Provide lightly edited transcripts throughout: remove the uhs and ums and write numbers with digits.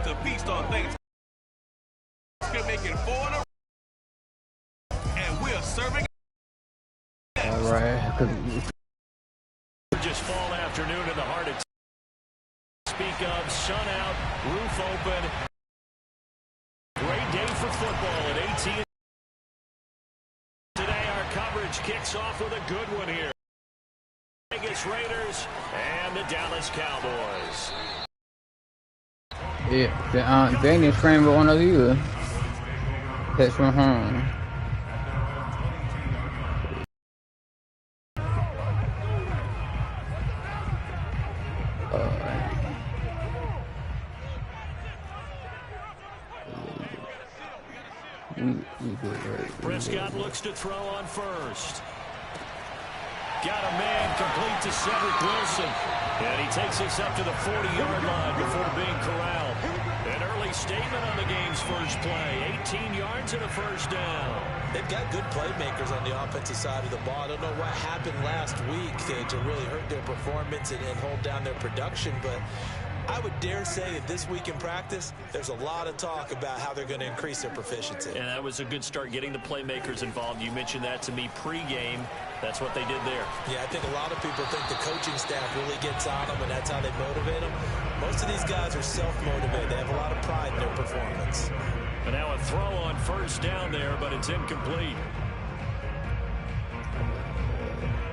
to feast on things. We're making 4 in a row, and we're serving. All right. Just fall afternoon in the heart of speak of, sun out, roof open. Great day for football at AT&T. Today our coverage kicks off with a good one here. Vegas Raiders and the Dallas Cowboys. Yeah, they didn't scramble on us either. Catch from home. Prescott looks to throw on first. Got a man complete to Cedric Wilson. And he takes us up to the 40-yard line before being corralled. An early statement on the game's first play. 18 yards and a first down. They've got good playmakers on the offensive side of the ball. I don't know what happened last week to really hurt their performance and hold down their production, but I would dare say that this week in practice, there's a lot of talk about how they're going to increase their proficiency. And that was a good start, getting the playmakers involved. You mentioned that to me pregame. That's what they did there. Yeah, I think a lot of people think the coaching staff really gets on them, and that's how they motivate them. Most of these guys are self-motivated. They have a lot of pride in their performance. And now a throw on first down there, but it's incomplete.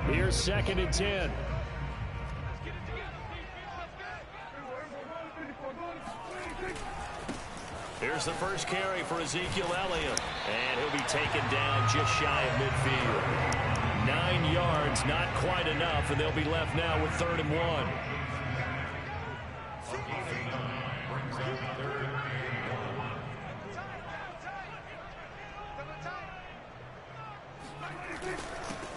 Here's 2nd and 10. Here's the first carry for Ezekiel Elliott. And he'll be taken down just shy of midfield. 9 yards, not quite enough, and they'll be left now with 3rd and 1.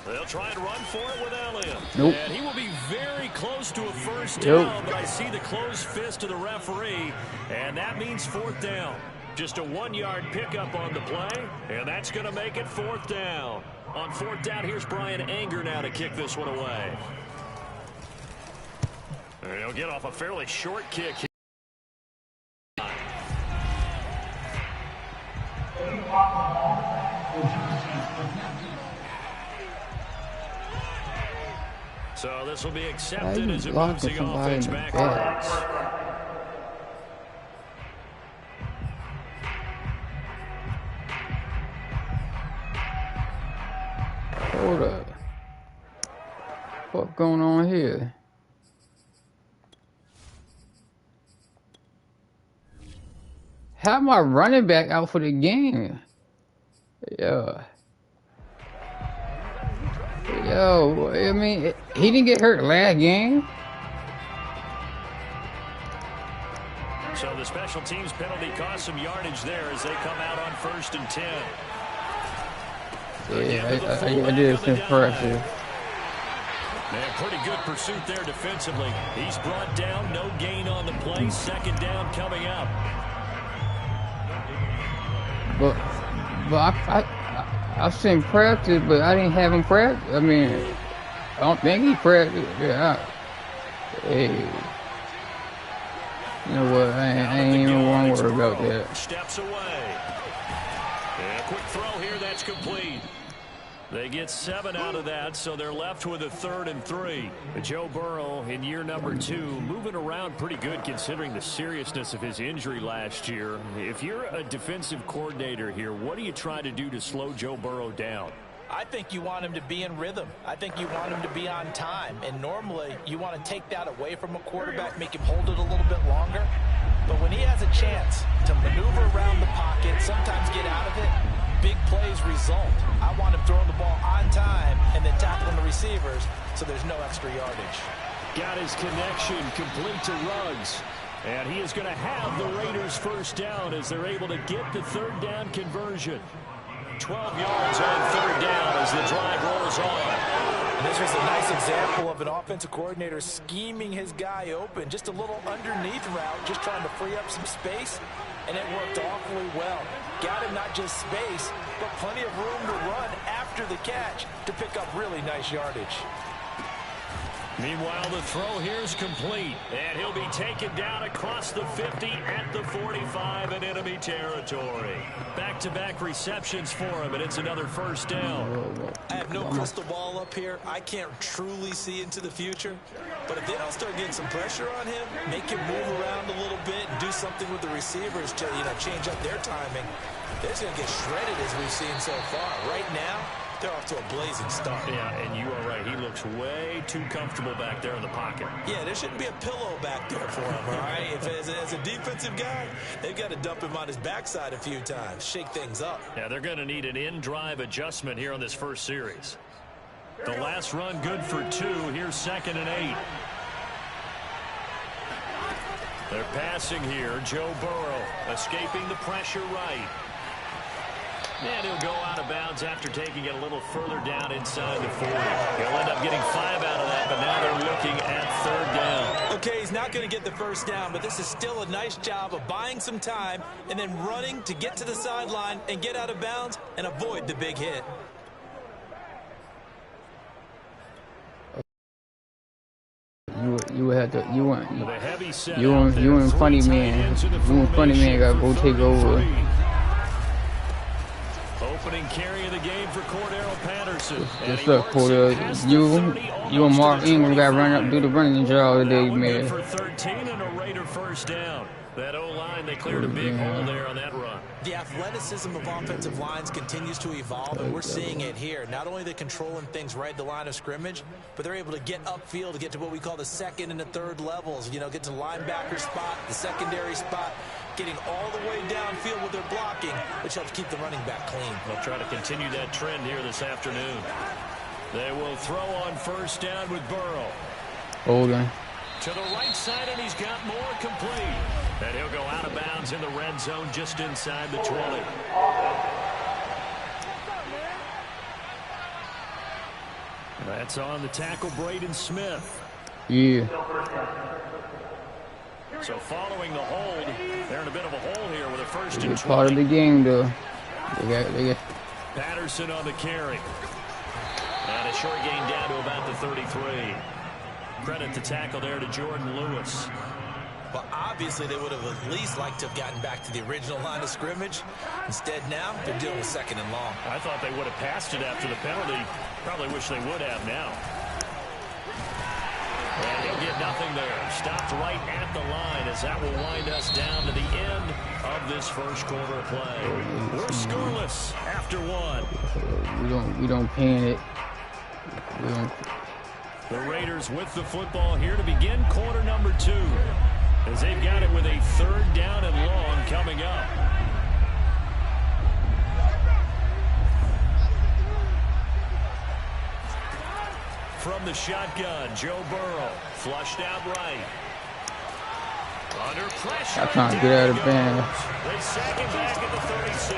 They'll try and run for it with Elliott. Nope. And he will be very close to a first down, but I see the closed fist of the referee, and that means 4th down. Just a 1-yard pickup on the play, and that's going to make it 4th down. On 4th down, here's Brian Anger now to kick this one away. And he'll get off a fairly short kick. So this will be accepted as it moves the offense backwards. Hold up. What's going on here? How am I running back out for the game? Yeah. Yo, I mean, he didn't get hurt last game. So the special teams penalty cost some yardage there as they come out on 1st and 10. Yeah, I did. It's impressive. Man, pretty good pursuit there defensively. He's brought down, no gain on the play. 2nd down coming up. But I've seen practice, but I didn't have him practice. I mean, I don't think he practiced. Yeah. Hey. You know what? I ain't even want to worry about that. Steps away. And a quick throw here, that's complete. They get 7 out of that, so they're left with a 3rd and 3. Joe Burrow in year number 2, moving around pretty good considering the seriousness of his injury last year. If you're a defensive coordinator here, what do you try to do to slow Joe Burrow down? I think you want him to be in rhythm. I think you want him to be on time. And normally, you want to take that away from a quarterback, make him hold it a little bit longer. But when he has a chance to maneuver around the pocket, sometimes get out of it, big plays result. I want him throwing the ball on time and then tackling the receivers so there's no extra yardage. Got his connection complete to Ruggs. And he is going to have the Raiders first down as they're able to get the 3rd down conversion. 12 yards on 3rd down as the drive rolls on. And this was a nice example of an offensive coordinator scheming his guy open. Just a little underneath route, just trying to free up some space, and it worked awfully well. Got him not just space, but plenty of room to run after the catch to pick up really nice yardage. Meanwhile, the throw here is complete, and he'll be taken down across the 50 at the 45 in enemy territory. Back-to-back receptions for him, and it's another first down. I have no crystal ball up here. I can't truly see into the future. But if they don't start getting some pressure on him, make him move around a little bit and do something with the receivers to, change up their timing, they're just going to get shredded as we've seen so far. Right now, they're off to a blazing start. Yeah, and you are right. He looks way too comfortable back there in the pocket. Yeah, there shouldn't be a pillow back there for him, all right? As a defensive guy, they've got to dump him on his backside a few times, shake things up. Yeah, they're going to need an in-drive adjustment here on this first series. The last run good for 2. Here's 2nd and 8. They're passing here. Joe Burrow escaping the pressure right. And he'll go out of bounds after taking it a little further down inside the 40. He'll end up getting 5 out of that, but now they're looking at 3rd down. Okay, he's not going to get the first down, but this is still a nice job of buying some time and then running to get to the sideline and get out of bounds and avoid the big hit. You had to you and funny man gotta go take over. Opening carry of the game for Cordero Patterson. Just look, Cordero. You and Mark Ingram got to run up, do the running job today, man. For 13 and a Raider first down. That O-line, they cleared a big hole there on that run. The athleticism of offensive lines continues to evolve, and we're seeing it here. Not only are they controlling things right at the line of scrimmage, but they're able to get upfield to get to what we call the 2nd and the 3rd levels. Get to the linebacker spot, the secondary spot, getting all the way downfield with their blocking, which helps keep the running back clean. They'll try to continue that trend here this afternoon. They will throw on first down with Burrow. Hold on. To the right side, and he's got more complete. And he'll go out of bounds in the red zone just inside the 20. That's on the tackle, Braden Smith. Yeah. So following the hold, they're in a bit of a hole here with a 1st and 20. Part of the game, though. They got Patterson on the carry. And a short gain down to about the 33. Credit the tackle there to Jordan Lewis. Well, obviously, they would have at least liked to have gotten back to the original line of scrimmage. Instead, now, they're dealing with 2nd and long. I thought they would have passed it after the penalty. Probably wish they would have now. And he'll get nothing there. Stopped right at the line as that will wind us down to the end of this first quarter of play. We're scoreless after 1. We don't pan it. The Raiders with the football here to begin quarter number 2. As they've got it with a 3rd down and long coming up. From the shotgun, Joe Burrow flushed out right. Under pressure. I can't get out of bounds. They sack him back at the 36.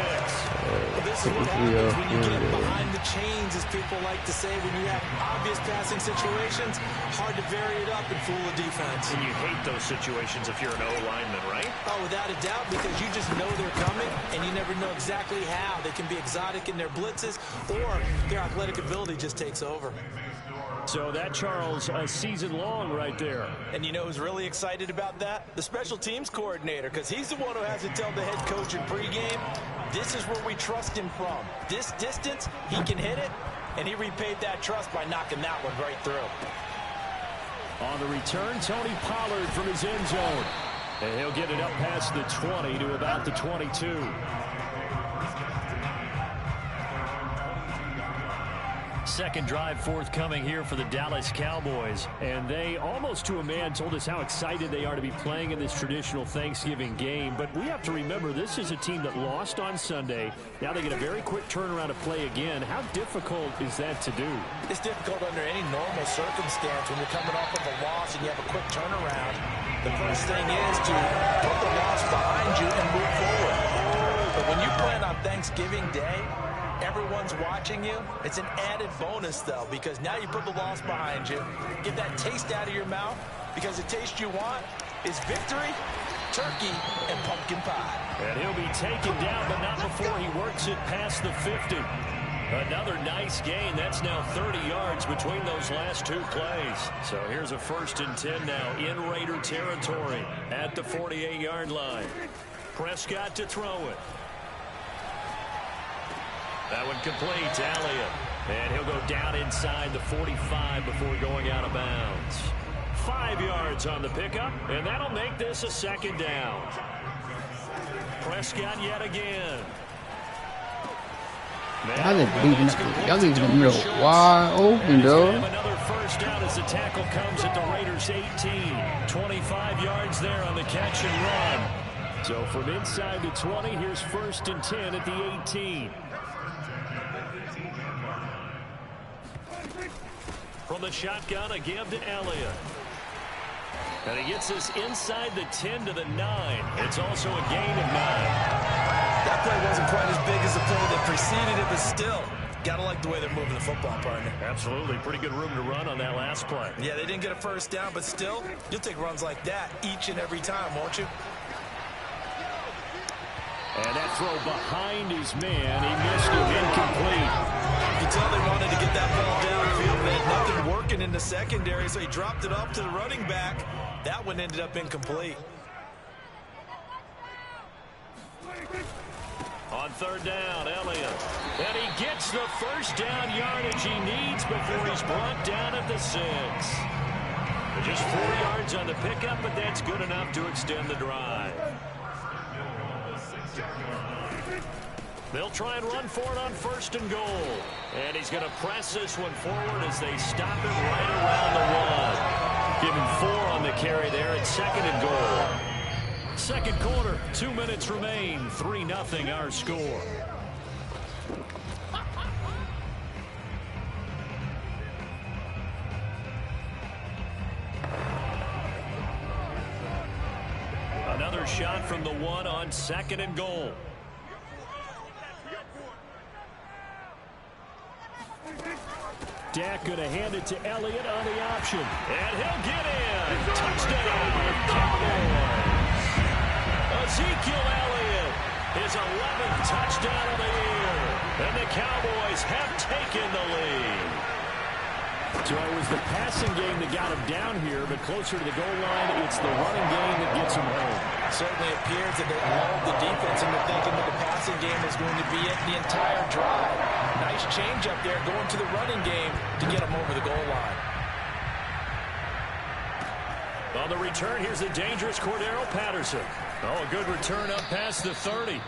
Well, this is what happens when you get behind the chains, as people like to say. When you have obvious passing situations, hard to vary it up and fool the defense. And you hate those situations if you're an O-lineman, right? Oh, without a doubt, because you just know they're coming, and you never know exactly how. They can be exotic in their blitzes, or their athletic ability just takes over. So that, Charles, a season long right there. And you know who's really excited about that? The special teams coordinator, because he's the one who has to tell the head coach in pregame, this is where we trust him from. This distance, he can hit it, and he repaid that trust by knocking that one right through. On the return, Tony Pollard from his end zone. And he'll get it up past the 20 to about the 22. Second drive forthcoming here for the Dallas Cowboys. And they, almost to a man, told us how excited they are to be playing in this traditional Thanksgiving game. But we have to remember, this is a team that lost on Sunday. Now they get a very quick turnaround to play again. How difficult is that to do? It's difficult under any normal circumstance when you're coming off of a loss and you have a quick turnaround. The first thing is to put the loss behind you and move forward. But when you plan on Thanksgiving Day, everyone's watching you. It's an added bonus, though, because now you put the loss behind you. Get that taste out of your mouth, because the taste you want is victory, turkey, and pumpkin pie. And he'll be taken down, but not before he works it past the 50. Another nice gain. That's now 30 yards between those last two plays. So here's a 1st and 10 now in Raider territory at the 48-yard line. Prescott to throw it. That one complete to Elliott. And he'll go down inside the 45 before going out of bounds. 5 yards on the pickup, and that'll make this a 2nd down. Prescott yet again. Y'all leaving the middle wide open, though. Another 1st down as the tackle comes at the Raiders 18. 25 yards there on the catch and run. So from inside the 20, here's 1st and 10 at the 18. From the shotgun, a give to Elliott. And he gets this inside the 10 to the 9. It's also a gain of 9. That play wasn't quite as big as the play that preceded it, but still, gotta like the way they're moving the football, partner. Absolutely. Pretty good room to run on that last play. Yeah, they didn't get a 1st down, but still, you'll take runs like that each and every time, won't you? And that throw behind his man. He missed it, incomplete. You can tell they wanted to get that ball downfield. They had nothing working in the secondary, so he dropped it off to the running back. That one ended up incomplete. On 3rd down, Elliott. And he gets the 1st down yardage he needs before he's brought down at the 6. Just 4 yards on the pickup, but that's good enough to extend the drive. They'll try and run for it on 1st and goal. And he's going to press this one forward as they stop it right around the 1. Give him 4 on the carry there at 2nd and goal. 2nd quarter, 2 minutes remain. 3-0 our score. Another shot from the 1 on 2nd and goal. Dak going to hand it to Elliott on the option. And he'll get in. Touchdown, Cowboys. Ezekiel Elliott, his 11th touchdown of the year. And the Cowboys have taken the lead. So it was the passing game that got him down here, but closer to the goal line, it's the running game that gets him home. It certainly appears that they lulled the defense into thinking that the passing game was going to be it the entire drive. Nice change up there going to the running game to get him over the goal line. On the return, here's the dangerous Cordero Patterson. Oh, a good return up past the 30.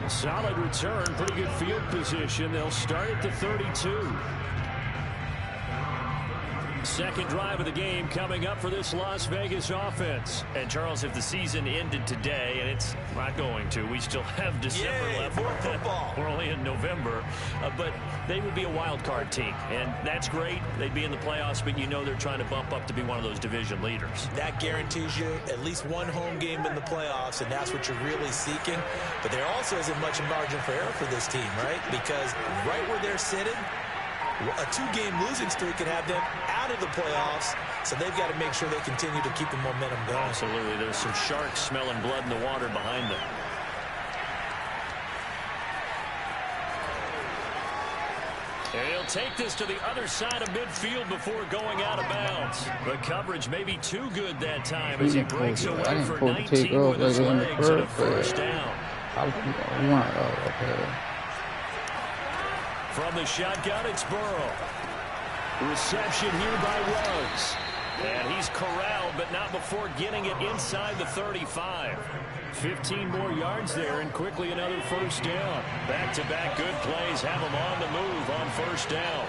Solid return, pretty good field position. They'll start at the 32. Second drive of the game coming up for this Las Vegas offense. And Charles, if the season ended today, and it's not going to, we still have December left. More football. We're only in November, but they would be a wild card team, and that's great. They'd be in the playoffs, but you know they're trying to bump up to be one of those division leaders. That guarantees you at least one home game in the playoffs, and that's what you're really seeking. But there also isn't much margin for error for this team, right? Because right where they're sitting, a 2-game losing streak can have them out of the playoffs, so they've got to make sure they continue to keep the momentum going. Absolutely. There's some sharks smelling blood in the water behind them. And he'll take this to the other side of midfield before going out of bounds. The coverage may be too good that time as he breaks away for 19 with his legs and a 1st down. From the shotgun, it's Burrow. Reception here by Ruggs. And he's corralled, but not before getting it inside the 35. 15 more yards there, and quickly another 1st down. Back-to-back good plays have him on the move on 1st down.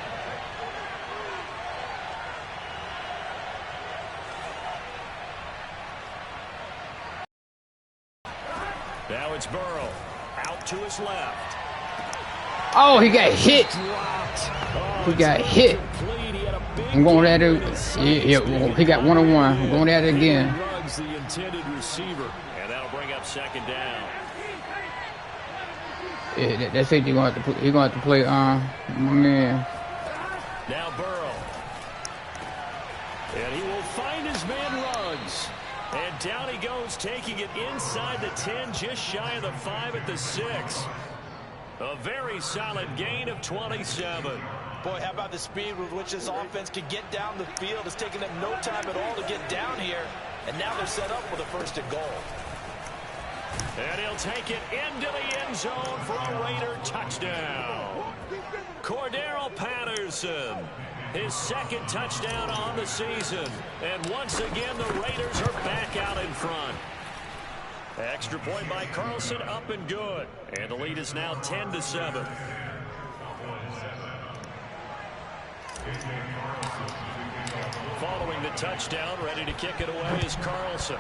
Now it's Burrow. Out to his left. Oh, he got hit. He got hit. I'm going at it. Yeah, he got 1-on-1. I'm going at it again. Ruggs, the intended receiver, and that'll bring up 2nd down. Yeah, that's it. You're going to have to play. My man. Now Burrow, and he will find his man Ruggs. And down he goes, taking it inside the 10, just shy of the 5 at the 6. A very solid gain of 27. Boy, how about the speed with which this offense can get down the field? It's taken them no time at all to get down here. And now they're set up with a 1st and goal. And he'll take it into the end zone for a Raider touchdown. Cordero Patterson, his 2nd touchdown on the season. And once again, the Raiders are back out in front. Extra point by Carlson, up and good. And the lead is now 10-7. Following the touchdown, ready to kick it away is Carlson.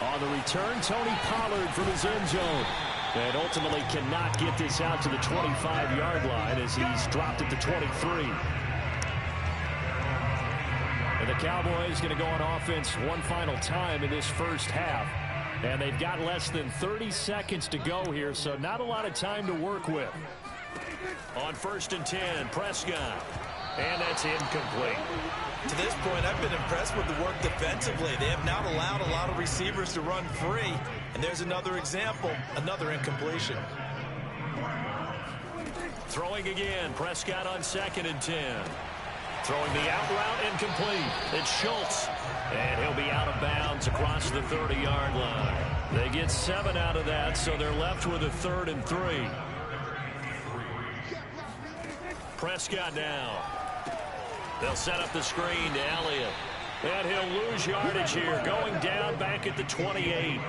On the return, Tony Pollard from his end zone. And ultimately cannot get this out to the 25-yard line as he's dropped at the 23. And the Cowboys going to go on offense one final time in this first half. And they've got less than 30 seconds to go here, so not a lot of time to work with. On 1st and 10, Prescott. And that's incomplete. To this point, I've been impressed with the work defensively. They have not allowed a lot of receivers to run free. And there's another example, another incompletion. Throwing again, Prescott on 2nd and 10. Throwing the out route, incomplete. It's Schultz. And he'll be out of bounds across the 30-yard line. They get 7 out of that, so they're left with a 3rd and 3. Prescott now. They'll set up the screen to Elliott. And he'll lose yardage here, going down back at the 28.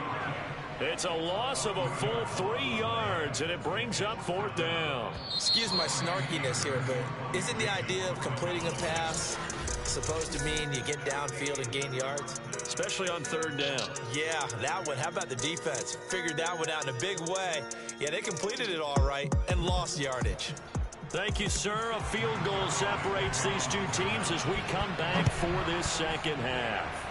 It's a loss of a full 3 yards, and it brings up 4th down. Excuse my snarkiness here, but isn't the idea of completing a pass supposed to mean you get downfield and gain yards? Especially on 3rd down. Yeah, that one. How about the defense? Figured that one out in a big way. Yeah, they completed it all right and lost yardage. Thank you, sir. A field goal separates these two teams as we come back for this 2nd half.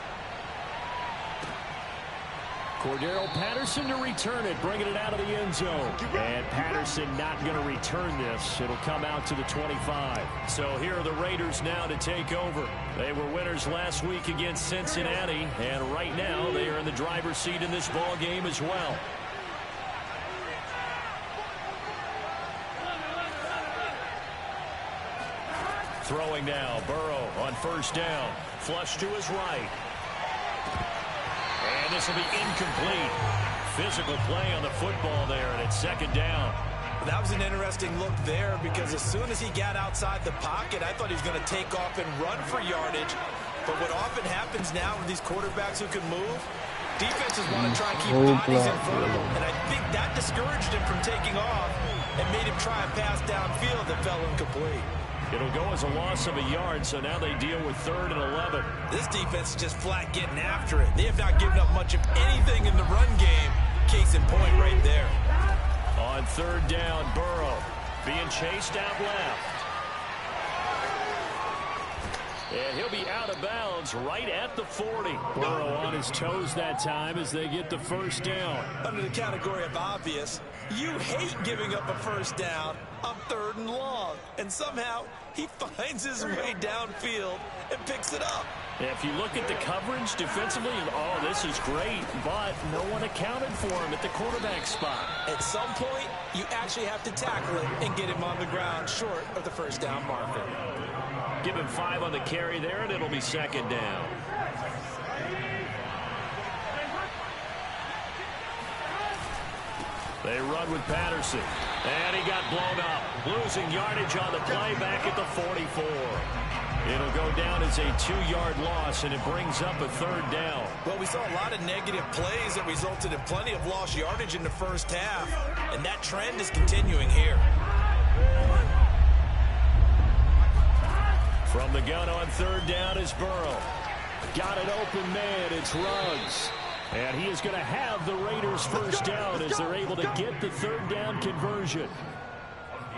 Cordero Patterson to return it, bringing it out of the end zone. And Patterson not going to return this. It'll come out to the 25. So here are the Raiders now to take over. They were winners last week against Cincinnati, and right now they are in the driver's seat in this ball game as well. Throwing now, Burrow on 1st down. Flush to his right. And this will be incomplete. Physical play on the football there, and it's 2nd down. That was an interesting look there because as soon as he got outside the pocket, I thought he was going to take off and run for yardage. But what often happens now with these quarterbacks who can move, defenses want to try and keep bodies in front of them. And I think that discouraged him from taking off and made him try a pass downfield that fell incomplete. It'll go as a loss of a yard, so now they deal with 3rd and 11. This defense is just flat getting after it. They have not given up much of anything in the run game. Case in point right there. On 3rd down, Burrow being chased out left. And he'll be out of bounds right at the 40. Burrow on his toes that time as they get the 1st down. Under the category of obvious, you hate giving up a 1st down on 3rd and long. And somehow he finds his way downfield and picks it up. If you look at the coverage defensively, oh, this is great, but no one accounted for him at the quarterback spot. At some point, you actually have to tackle him and get him on the ground short of the 1st down marker. Give him 5 on the carry there, and it'll be 2nd down. They run with Patterson, and he got blown up. Losing yardage on the play back at the 44. It'll go down as a 2-yard loss, and it brings up a 3rd down. Well, we saw a lot of negative plays that resulted in plenty of lost yardage in the first half, and that trend is continuing here. From the gun on 3rd down is Burrow. Got an open man, it's Ruggs. And he is going to have the Raiders' 1st down as they're able to get the 3rd down conversion.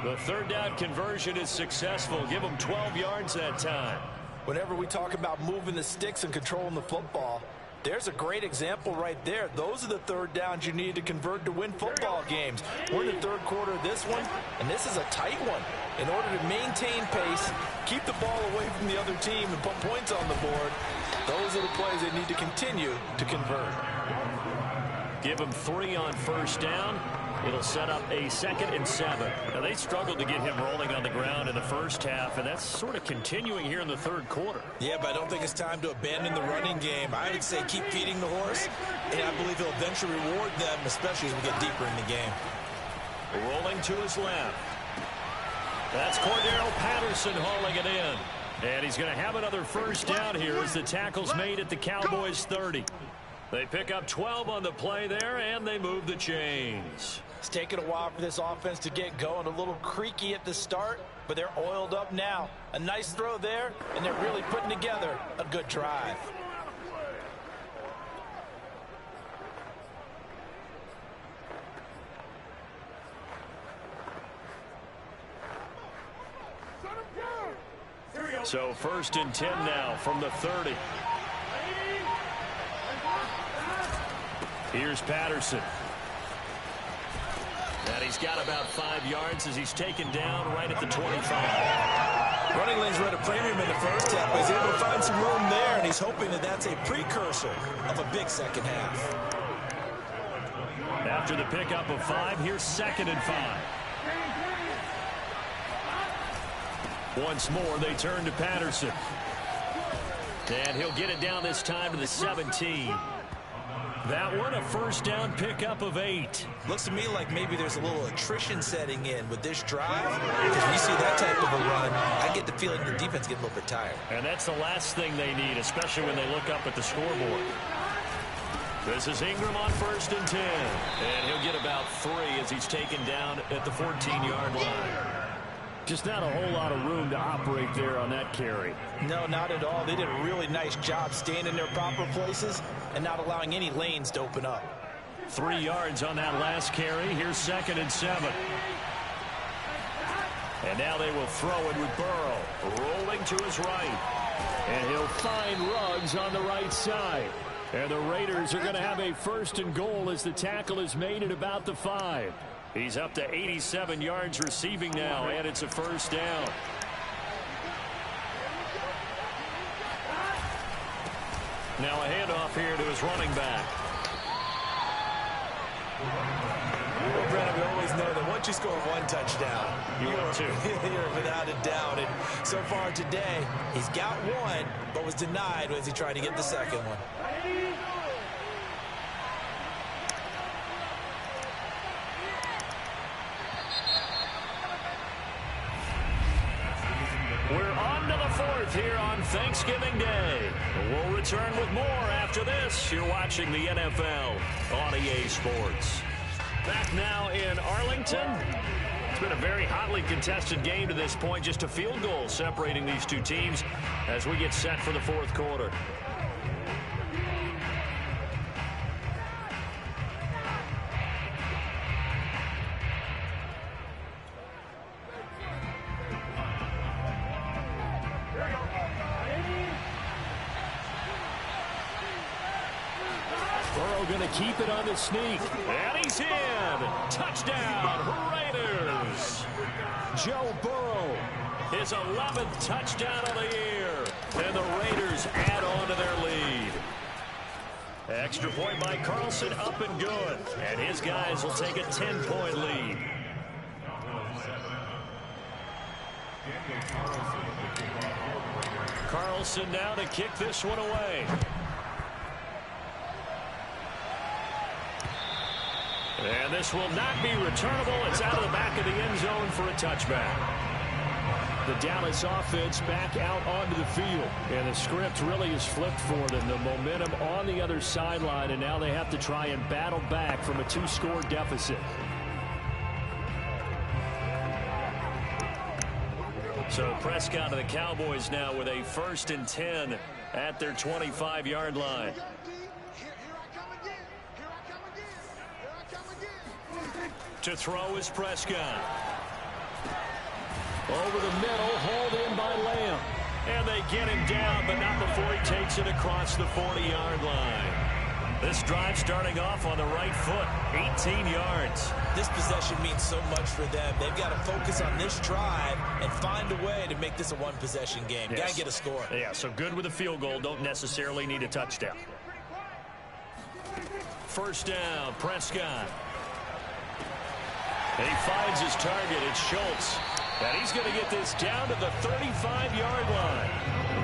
The 3rd down conversion is successful. Give them 12 yards that time. Whenever we talk about moving the sticks and controlling the football, there's a great example right there. Those are the 3rd downs you need to convert to win football games. We're in the 3rd quarter of this one, and this is a tight one. In order to maintain pace, keep the ball away from the other team, and put points on the board, those are the plays they need to continue to convert. Give him 3 on first down. It'll set up a 2nd and 7. Now, they struggled to get him rolling on the ground in the first half, and that's sort of continuing here in the third quarter. Yeah, but I don't think it's time to abandon the running game. I would say keep feeding the horse, and I believe he'll eventually reward them, especially as we get deeper in the game. Rolling to his left. That's Cordero Patterson hauling it in. And he's going to have another first down here as the tackle's made at the Cowboys' 30. They pick up 12 on the play there, and they move the chains. It's taken a while for this offense to get going. A little creaky at the start, but they're oiled up now. A nice throw there, and they're really putting together a good drive. So 1st and 10 now from the 30. Here's Patterson. And he's got about 5 yards as he's taken down right at the 25. Running lanes were at a premium in the first half, but he's able to find some room there, and he's hoping that that's a precursor of a big second half. After the pickup of 5, here's 2nd and 5. Once more, they turn to Patterson. And he'll get it down this time to the 17. That one, a first down pickup of 8. Looks to me like maybe there's a little attrition setting in with this drive. Because when you see that type of a run, I get the feeling the defense gets a little bit tired. And that's the last thing they need, especially when they look up at the scoreboard. This is Ingram on 1st and 10. And he'll get about 3 as he's taken down at the 14-yard line. Just not a whole lot of room to operate there on that carry. No, not at all. They did a really nice job staying in their proper places and not allowing any lanes to open up. 3 yards on that last carry. Here's 2nd and 7. And now they will throw it with Burrow. Rolling to his right. And he'll find Ruggs on the right side. And the Raiders are going to have a 1st and goal as the tackle is made at about the 5. He's up to 87 yards receiving now, and it's a first down. Now a handoff here to his running back. Well, Brad, we always know that once you score 1 touchdown, you're without a doubt. And so far today, he's got 1, but was denied as he tried to get the second one. We're on to the 4th here on Thanksgiving Day. We'll return with more after this. You're watching the NFL on EA Sports. Back now in Arlington. It's been a very hotly contested game to this point. Just a field goal separating these two teams as we get set for the 4th quarter. Going to keep it on the sneak. And he's in. Touchdown, Raiders. Joe Burrow, his 11th touchdown of the year. And the Raiders add on to their lead. Extra point by Carlson, up and good. And his guys will take a 10-point lead. Carlson now to kick this one away. And this will not be returnable. It's out of the back of the end zone for a touchback. The Dallas offense back out onto the field. And the script really is flipped for them. The momentum on the other sideline, and now they have to try and battle back from a 2-score deficit. So Prescott of the Cowboys now with a 1st and 10 at their 25-yard line. To throw is Prescott. Over the middle, hauled in by Lamb. And they get him down, but not before he takes it across the 40-yard line. This drive starting off on the right foot, 18 yards. This possession means so much for them. They've got to focus on this drive and find a way to make this a one-possession game. Yes. Got to get a score. Yeah, so good with a field goal. Don't necessarily need a touchdown. First down, Prescott. And he finds his target. It's Schultz. And he's going to get this down to the 35-yard line.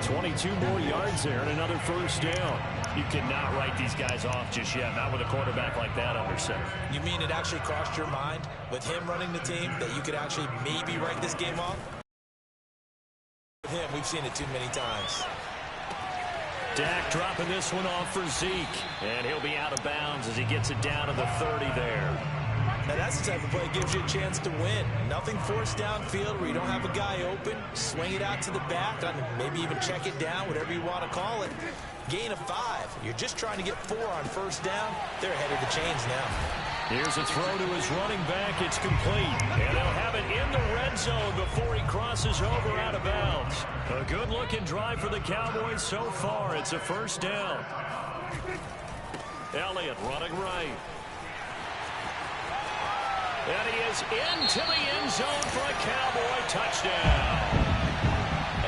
22 more yards there and another first down. You cannot write these guys off just yet, not with a quarterback like that under center. You mean it actually crossed your mind with him running the team that you could actually maybe write this game off? With him, we've seen it too many times. Dak dropping this one off for Zeke. And he'll be out of bounds as he gets it down to the 30 there. Now that's the type of play that gives you a chance to win. Nothing forced downfield where you don't have a guy open. Swing it out to the back. Maybe even check it down, whatever you want to call it. Gain of 5. You're just trying to get 4 on first down. They're ahead of the chains now. Here's a throw to his running back. It's complete. And they'll have it in the red zone before he crosses over out of bounds. A good-looking drive for the Cowboys so far. It's a first down. Elliott running right. And he is into the end zone for a Cowboy touchdown.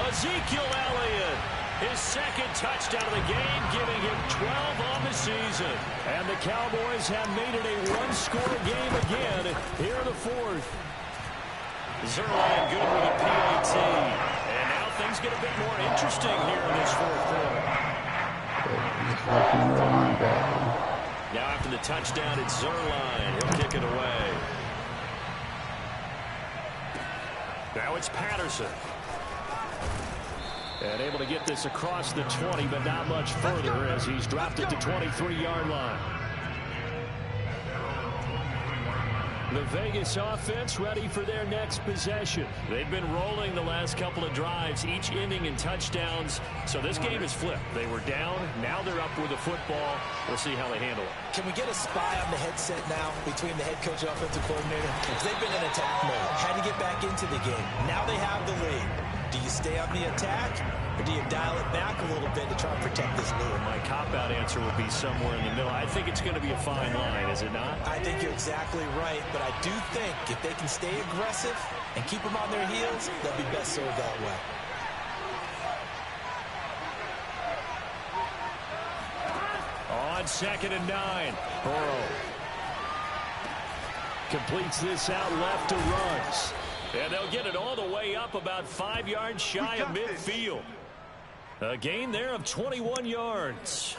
Ezekiel Elliott, his second touchdown of the game, giving him 12 on the season. And the Cowboys have made it a one-score game again here in the fourth. Zerline good with a PAT. And now things get a bit more interesting here in this fourth quarter. Now after the touchdown, it's Zerline. He'll kick it away. Now it's Patterson. And able to get this across the 20, but not much further as he's dropped it to 23-yard line. The Vegas offense ready for their next possession. They've been rolling the last couple of drives, each ending in touchdowns. So this game is flipped. They were down. Now they're up with the football. We'll see how they handle it. Can we get a spy on the headset now between the head coach and offensive coordinator? Because they've been in attack mode. Had to get back into the game. Now they have the lead. Do you stay on the attack, or do you dial it back a little bit to try and protect this lead? My cop-out answer would be somewhere in the middle. I think it's going to be a fine line, is it not? I think you're exactly right, but I do think if they can stay aggressive and keep them on their heels, they'll be best served that way. On 2nd and 9, Burrow completes this out left to Ruggs. And they'll get it all the way up about 5 yards shy of midfield. A gain there of 21 yards.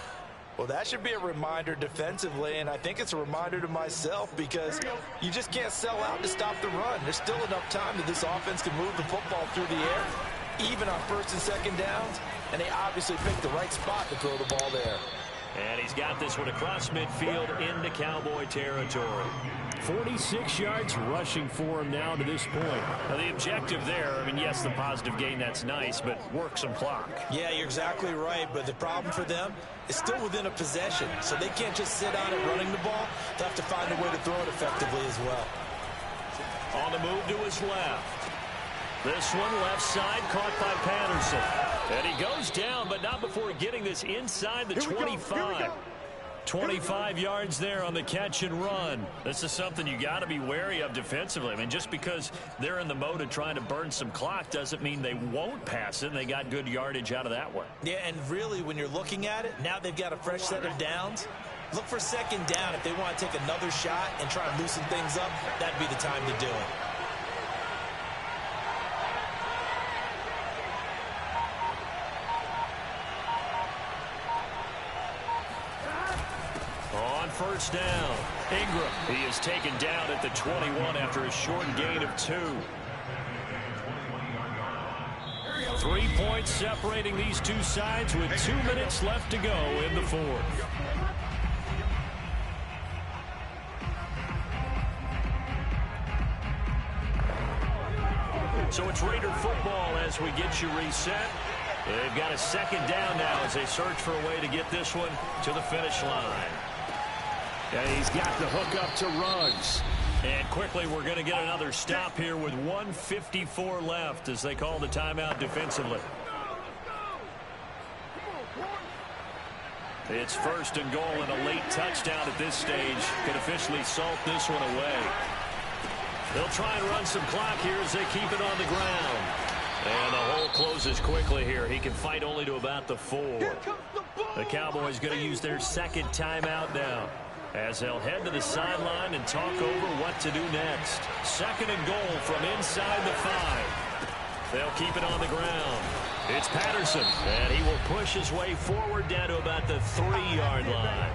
Well, that should be a reminder defensively, and I think it's a reminder to myself because you just can't sell out to stop the run. There's still enough time that this offense can move the football through the air, even on 1st and 2nd downs, and they obviously picked the right spot to throw the ball there. And he's got this one across midfield into Cowboy territory. 46 yards rushing for him now to this point. Now the objective there, I mean, yes, the positive gain, that's nice, but work some clock. Yeah, you're exactly right, but the problem for them is still within a possession, so they can't just sit on it running the ball. They'll have to find a way to throw it effectively as well. On the move to his left. This one left side caught by Patterson. And he goes down, but not before getting this inside the 25. 25 yards there on the catch and run. This is something you got to be wary of defensively. I mean, just because they're in the mode of trying to burn some clock doesn't mean they won't pass it. And they got good yardage out of that one. Yeah, and really, when you're looking at it, now they've got a fresh set of downs. Look for 2nd down if they want to take another shot and try and loosen things up. That'd be the time to do it. On 1st down, Ingram. He is taken down at the 21 after a short gain of 2. 3 points separating these two sides with 2 minutes left to go in the fourth. So it's Raider football as we get you reset. They've got a 2nd down now as they search for a way to get this one to the finish line. And he's got the hook up to Ruggs. And quickly we're going to get another stop here with 1:54 left as they call the timeout defensively. It's 1st and goal, and a late touchdown at this stage could officially salt this one away. They'll try and run some clock here as they keep it on the ground. And the hole closes quickly here. He can fight only to about the 4. The Cowboys going to use their 2nd timeout now. as they'll head to the sideline and talk over what to do next. 2nd and goal from inside the 5. They'll keep it on the ground. It's Patterson, and he will push his way forward down to about the 3-yard line.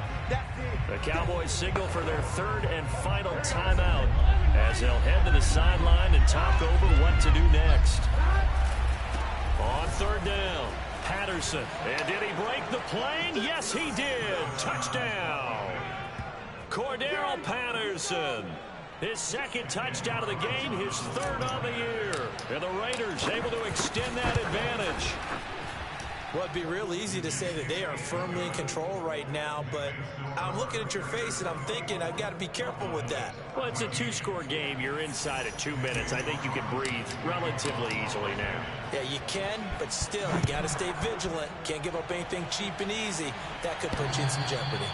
The Cowboys signal for their 3rd and final timeout as they'll head to the sideline and talk over what to do next. On 3rd down, Patterson. And did he break the plane? Yes, he did. Touchdown. Cordero Patterson. His 2nd touchdown of the game, his 3rd of the year. And the Raiders able to extend that advantage. Well, it'd be real easy to say that they are firmly in control right now, but I'm looking at your face and I'm thinking I've got to be careful with that. Well, it's a 2-score game. You're inside at 2 minutes. I think you can breathe relatively easily now. Yeah, you can, but still, you got to stay vigilant. Can't give up anything cheap and easy. That could put you in some jeopardy.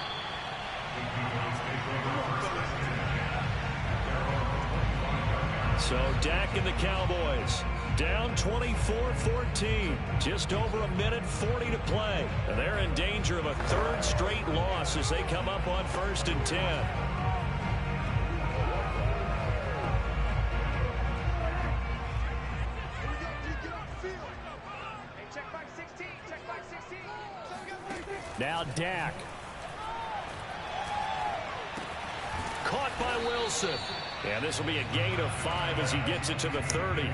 So Dak and the Cowboys down 24-14. Just over a minute 40 to play. And they're in danger of a 3rd straight loss as they come up on 1st and 10. Now Dak. Caught by Wilson. And this will be a gain of 5 as he gets it to the 30.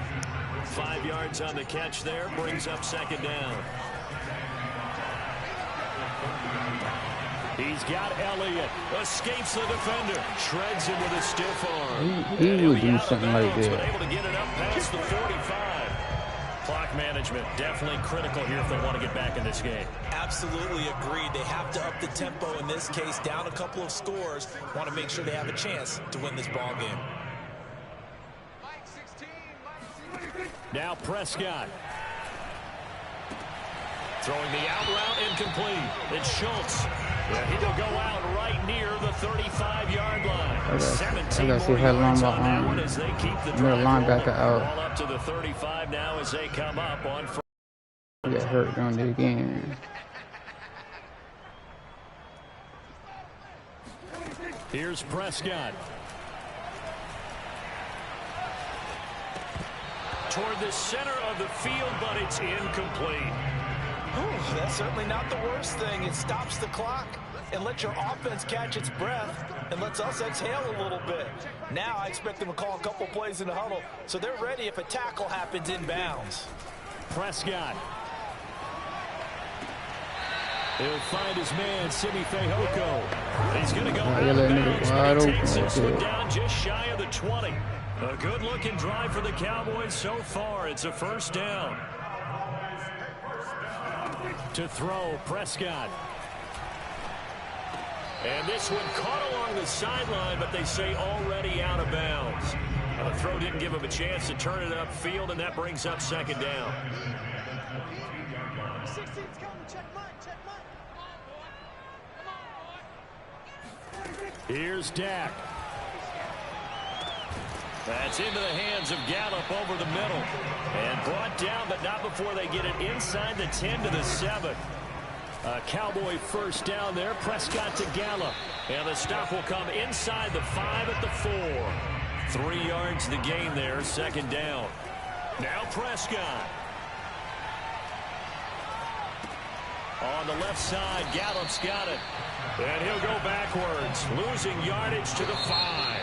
5 yards on the catch there. Brings up 2nd down. He's got Elliott. Escapes the defender. Shreds him with a stiff arm. He would do something like that. Able to get it up past the 45. Clock management definitely critical here if they want to get back in this game. Absolutely agreed. They have to up the tempo in this case, down a couple of scores. Want to make sure they have a chance to win this ball game. Now Prescott. Throwing the out route incomplete. It's Schultz. Yeah, he'll go out right near the 35-yard line. 17 more yards on that one as they keep the drive linebacker out. Ball up to the 35 now as they come up on. He got hurt during the game. Here's Prescott. Toward the center of the field, but it's incomplete. Ooh, that's certainly not the worst thing. It stops the clock and lets your offense catch its breath and lets us exhale a little bit. Now I expect them to call a couple plays in the huddle so they're ready if a tackle happens inbounds. Prescott. He'll find his man, Simi Fehoko. He's going to go out of bounds, but he takes this one down just shy of the 20. A good-looking drive for the Cowboys so far. It's a 1st down. To throw, Prescott. And this one caught along the sideline, but they say already out of bounds. The throw didn't give him a chance to turn it upfield, and that brings up 2nd down. Here's Dak. That's into the hands of Gallup over the middle. And brought down, but not before they get it inside the 10 to the 7. Cowboy 1st down there. Prescott to Gallup. And the stop will come inside the 5 at the 4. 3 yards the gain there. 2nd down. Now Prescott. On the left side, Gallup's got it. And he'll go backwards, losing yardage to the 5.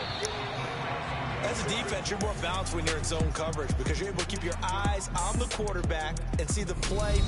As a defense, you're more balanced when you're in zone coverage because you're able to keep your eyes on the quarterback and see the play